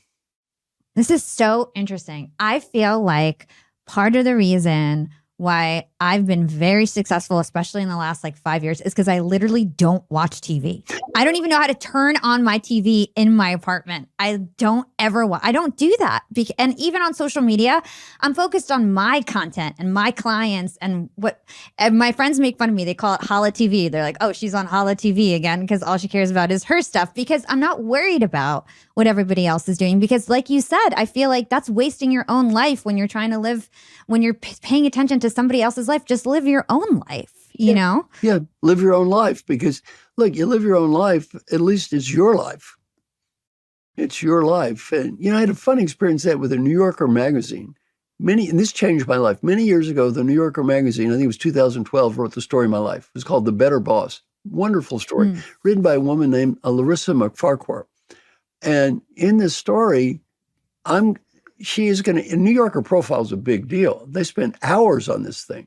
This is so interesting. I feel like part of the reason why I've been very successful, especially in the last 5 years, is because I literally don't watch TV. I don't even know how to turn on my TV in my apartment. I don't ever watch. I don't do that. And even on social media, I'm focused on my content and my clients and my friends make fun of me. They call it Hala TV. They're like, oh, she's on Hala TV again because all she cares about is her stuff, because I'm not worried about what everybody else is doing. Because like you said, I feel like that's wasting your own life when you're trying to live, when you're paying attention to somebody else's life. Just live your own life, you know? Yeah, live your own life, because look, you live your own life, at least it's your life. It's your life. And, I had a fun experience with a New Yorker magazine. And this changed my life. Many years ago, the New Yorker magazine, I think it was 2012, wrote the story of my life. It was called The Better Boss. Wonderful story, written by a woman named Larissa McFarquhar. And in this story, New Yorker profile is a big deal. They spend hours on this thing,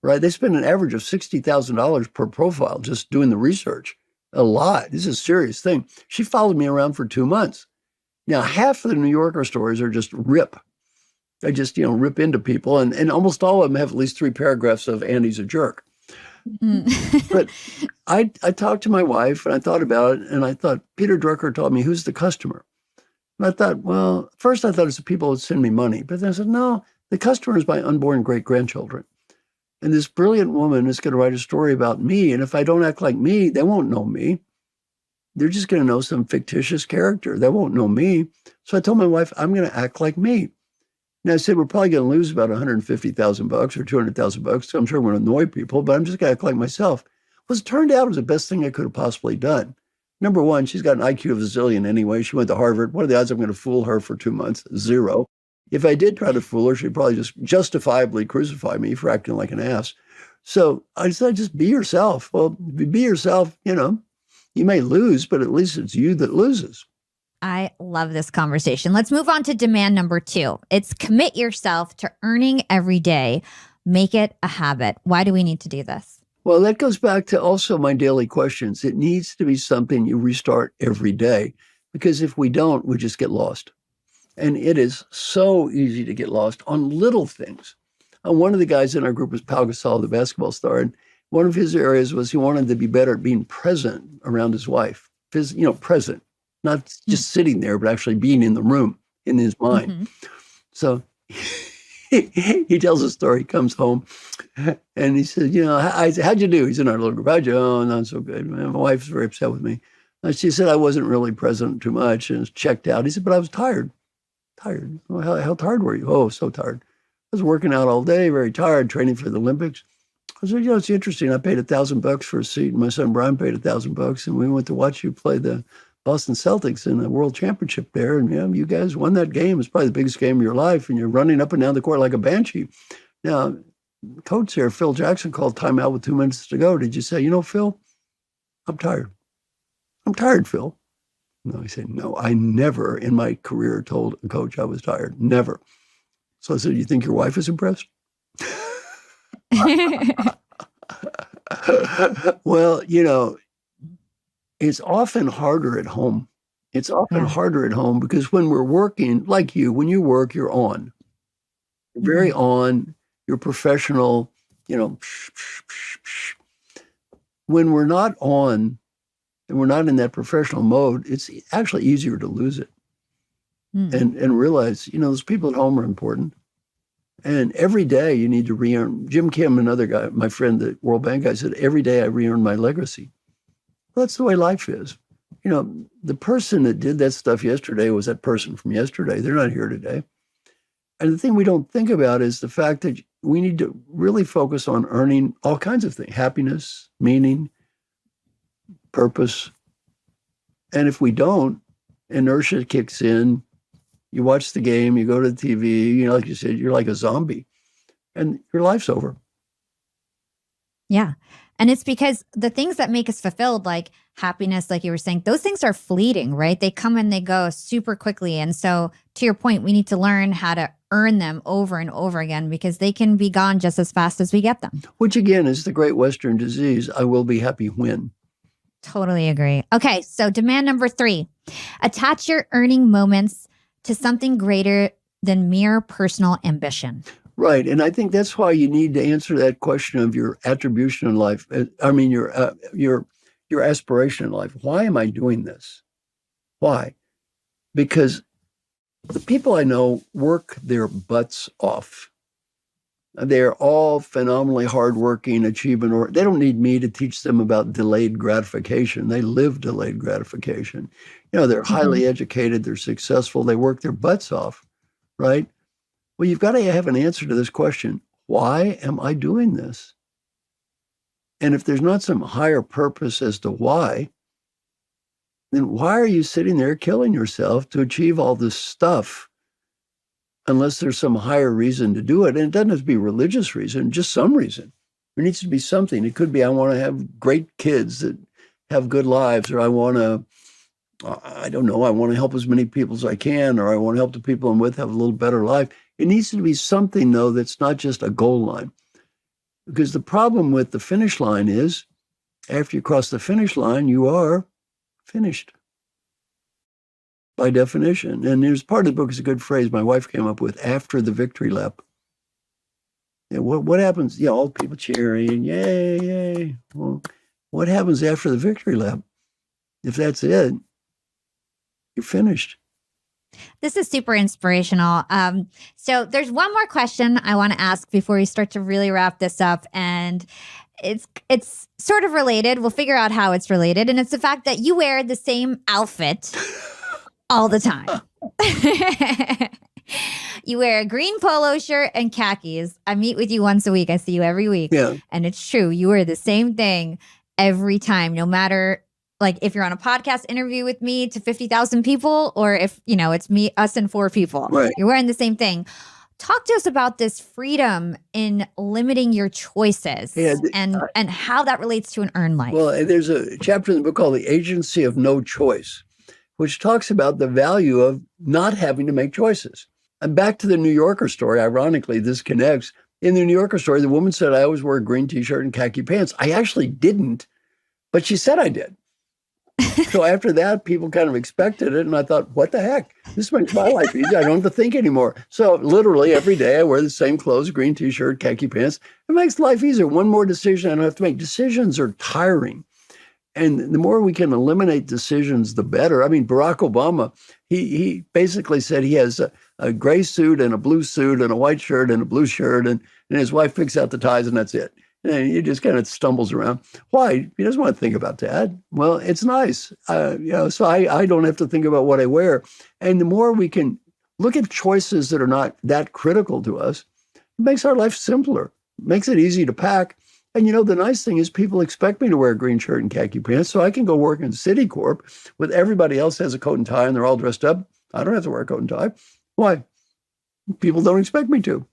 right? They spend an average of $60,000 per profile just doing the research. A lot. This is a serious thing. She followed me around for 2 months. Now, half of the New Yorker stories are just rip. They just, rip into people. And almost all of them have at least 3 paragraphs of Andy's a jerk. But I talked to my wife and I thought about it, and I thought, Peter Drucker taught me, who's the customer? And I thought, well, first I thought it's the people that send me money. But then I said, no, the customer is my unborn great-grandchildren. And this brilliant woman is going to write a story about me. And if I don't act like me, they won't know me. They're just going to know some fictitious character. They won't know me. So I told my wife, I'm going to act like me. Now I said, we're probably going to lose about $150,000 or $200,000. So I'm sure I'm going to annoy people, but I'm just going to act like myself. Well, it turned out it was the best thing I could have possibly done. Number one, she's got an IQ of a zillion anyway. She went to Harvard. What are the odds I'm going to fool her for 2 months? 0. If I did try to fool her, she'd probably just justifiably crucify me for acting like an ass. So I said, just be yourself. Well, be yourself, you may lose, but at least it's you that loses. I love this conversation. Let's move on to demand number 2. It's commit yourself to earning every day. Make it a habit. Why do we need to do this? Well, that goes back to also my daily questions. It needs to be something you restart every day, because if we don't, we just get lost. And it is so easy to get lost on little things. One of the guys in our group was Pau Gasol, the basketball star. And one of his areas was he wanted to be better at being present around his wife. Present, not just sitting there, but actually being in the room in his mind. Mm-hmm. So he tells a story. He comes home and he says, how'd you do? He's in our little group. How'd you? Oh, not so good. My wife's very upset with me. And she said, I wasn't really present too much and checked out. He said, but I was tired. Well, how tired were you? Oh, so tired. I was working out all day, very tired, training for the Olympics. I said, it's interesting. I paid $1,000 for a seat, and my son Brian paid $1,000, and we went to watch you play the Boston Celtics in the World Championship there. And you guys won that game. It's probably the biggest game of your life, and you're running up and down the court like a banshee. Now, coach there, Phil Jackson, called timeout with 2 minutes to go. Did you say, Phil, I'm tired. I'm tired, Phil. No, he said, no, I never in my career told a coach I was tired. Never. So I said, you think your wife is impressed? Well, it's often harder at home. It's often harder at home because when we're working, like you, when you work, you're on. You're very on. You're professional, When we're not on, and we're not in that professional mode, it's actually easier to lose it and realize, those people at home are important. And every day you need to re-earn. Jim Kim, another guy, my friend, the World Bank guy, said, every day I re-earn my legacy. Well, that's the way life is. The person that did that stuff yesterday was that person from yesterday. They're not here today. And the thing we don't think about is the fact that we need to really focus on earning all kinds of things: happiness, meaning, purpose. And if we don't, inertia kicks in. You watch the game, you go to the TV, like you said, you're like a zombie and your life's over. Yeah. And it's because the things that make us fulfilled, like happiness, like you were saying, those things are fleeting, right? They come and they go super quickly. And so to your point, we need to learn how to earn them over and over again, because they can be gone just as fast as we get them. Which again is the great Western disease. I will be happy when. Totally agree. Okay. So demand number 3, attach your earning moments to something greater than mere personal ambition. Right. And I think that's why you need to answer that question of your attribution in life. Your aspiration in life. Why am I doing this? Why? Because the people I know work their butts off. They're all phenomenally hardworking, achievement. They don't need me to teach them about delayed gratification. They live delayed gratification. They're highly educated. They're successful. They work their butts off, right? Well, you've got to have an answer to this question. Why am I doing this? And if there's not some higher purpose as to why, then why are you sitting there killing yourself to achieve all this stuff unless there's some higher reason to do it? And it doesn't have to be religious reason, just some reason. There needs to be something. It could be I want to have great kids that have good lives, or I want to help as many people as I can, or I want to help the people I'm with have a little better life. It needs to be something, though, that's not just a goal line. Because the problem with the finish line is, after you cross the finish line, you are finished by definition. And there's part of the book is a good phrase my wife came up with: after the victory lap. What happens? All the people cheering, yay, yay. Well, what happens after the victory lap? If that's it, you're finished. This is super inspirational. So there's one more question I want to ask before we start to really wrap this up. And it's sort of related. We'll figure out how it's related. And it's the fact that you wear the same outfit all the time. You wear a green polo shirt and khakis. I meet with you once a week. I see you every week. Yeah. And it's true. You wear the same thing every time, no matter like if you're on a podcast interview with me to 50,000 people, or if, it's us and 4 people, right. You're wearing the same thing. Talk to us about this freedom in limiting your choices and how that relates to an earned life. Well, there's a chapter in the book called The Agency of No Choice, which talks about the value of not having to make choices. And back to the New Yorker story, ironically, this connects. In the New Yorker story, the woman said, I always wear a green t-shirt and khaki pants. I actually didn't, but she said I did. So after that, people kind of expected it. And I thought, what the heck? This makes my life easy. I don't have to think anymore. So literally every day I wear the same clothes, green t-shirt, khaki pants. It makes life easier. One more decision I don't have to make. Decisions are tiring. And the more we can eliminate decisions, the better. I mean, Barack Obama, he basically said he has a gray suit and a blue suit and a white shirt and a blue shirt. And his wife picks out the ties and that's it. And he just kind of stumbles around. Why? He doesn't want to think about that. Well, it's nice. So I don't have to think about what I wear. And the more we can look at choices that are not that critical to us, it makes our life simpler, makes it easy to pack. And the nice thing is people expect me to wear a green shirt and khaki pants, so I can go work in Citicorp with everybody else has a coat and tie and they're all dressed up. I don't have to wear a coat and tie. Why? People don't expect me to.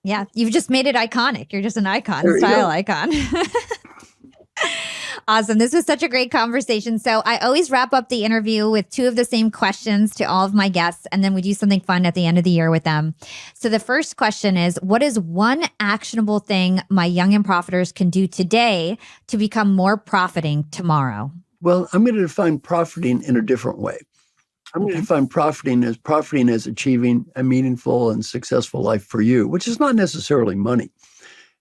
Yeah, you've just made it iconic. You're just an icon, style icon. Awesome. This was such a great conversation. So I always wrap up the interview with 2 of the same questions to all of my guests, and then we do something fun at the end of the year with them. So the first question is, what is one actionable thing my young and profiters can do today to become more profiting tomorrow? Well, I'm going to define profiting in a different way. I'm going to define profiting as achieving a meaningful and successful life for you, which is not necessarily money.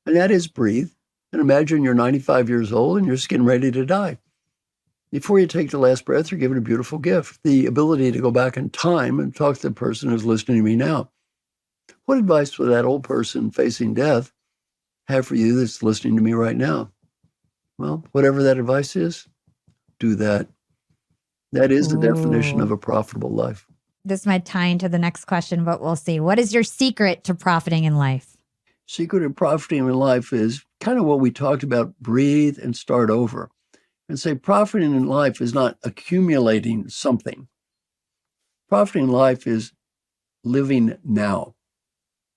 And that is breathe. And imagine you're 95 years old and you're just getting ready to die. Before you take the last breath, you're given a beautiful gift, the ability to go back in time and talk to the person who's listening to me now. What advice would that old person facing death have for you that's listening to me right now? Well, whatever that advice is, do that. That is the definition of a profitable life. This might tie into the next question, but we'll see. What is your secret to profiting in life? Secret of profiting in life is kind of what we talked about, breathe and start over. And say profiting in life is not accumulating something. Profiting in life is living now.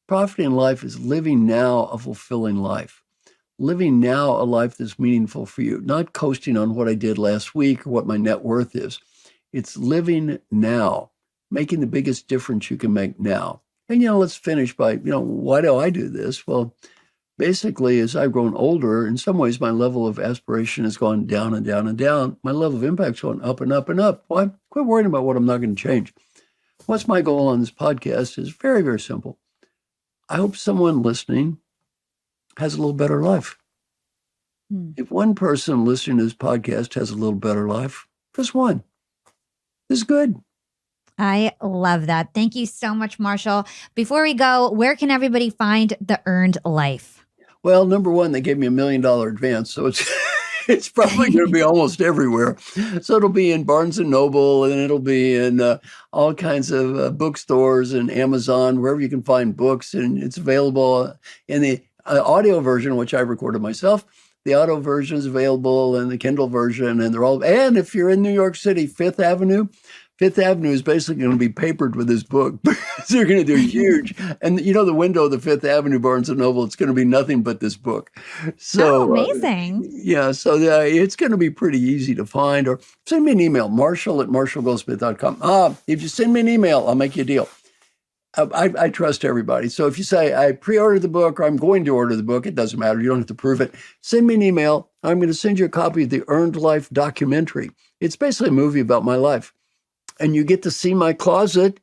Profiting in life is living now a fulfilling life. Living now a life that's meaningful for you, not coasting on what I did last week or what my net worth is. It's living now, making the biggest difference you can make now. And, let's finish by, why do I do this? Well, basically, as I've grown older, in some ways, my level of aspiration has gone down and down and down. My level of impact's gone up and up and up. Why? Quit worrying about what I'm not going to change. What's my goal on this podcast is very, very simple. I hope someone listening has a little better life. If one person listening to this podcast has a little better life, just one, is good. I love that. Thank you so much, Marshall. Before we go, where can everybody find The Earned Life? Well, number one, they gave me $1 million advance, so it's probably going to be almost everywhere. So it'll be in Barnes & Noble, and it'll be in all kinds of bookstores and Amazon, wherever you can find books. And it's available in the audio version, which I recorded myself. The audio version is available and the Kindle version, and and if you're in New York City, Fifth Avenue is basically going to be papered with this book. They're going to do huge. And the window of the Fifth Avenue Barnes & Noble, it's going to be nothing but this book. So amazing. It's going to be pretty easy to find. Or send me an email, marshall@marshallgoldsmith.com. If you send me an email, I'll make you a deal. I trust everybody. So if you say, I pre-ordered the book or I'm going to order the book, it doesn't matter. You don't have to prove it. Send me an email. I'm going to send you a copy of the Earned Life documentary. It's basically a movie about my life. And you get to see my closet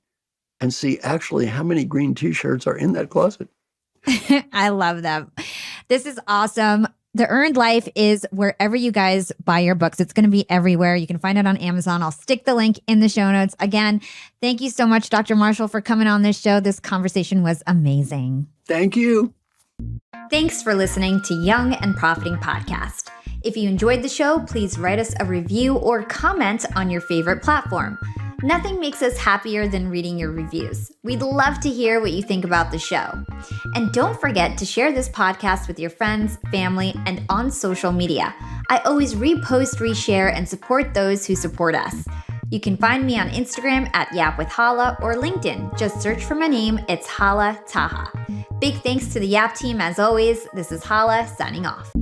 and see actually how many green T-shirts are in that closet. I love them. This is awesome. The Earned Life is wherever you guys buy your books. It's going to be everywhere. You can find it on Amazon. I'll stick the link in the show notes. Again, thank you so much, Dr. Marshall, for coming on this show. This conversation was amazing. Thank you. Thanks for listening to Young and Profiting Podcast. If you enjoyed the show, please write us a review or comment on your favorite platform. Nothing makes us happier than reading your reviews. We'd love to hear what you think about the show. And don't forget to share this podcast with your friends, family, and on social media. I always repost, reshare, and support those who support us. You can find me on Instagram @YapWithHala or LinkedIn. Just search for my name. It's Hala Taha. Big thanks to the Yap team as always. This is Hala signing off.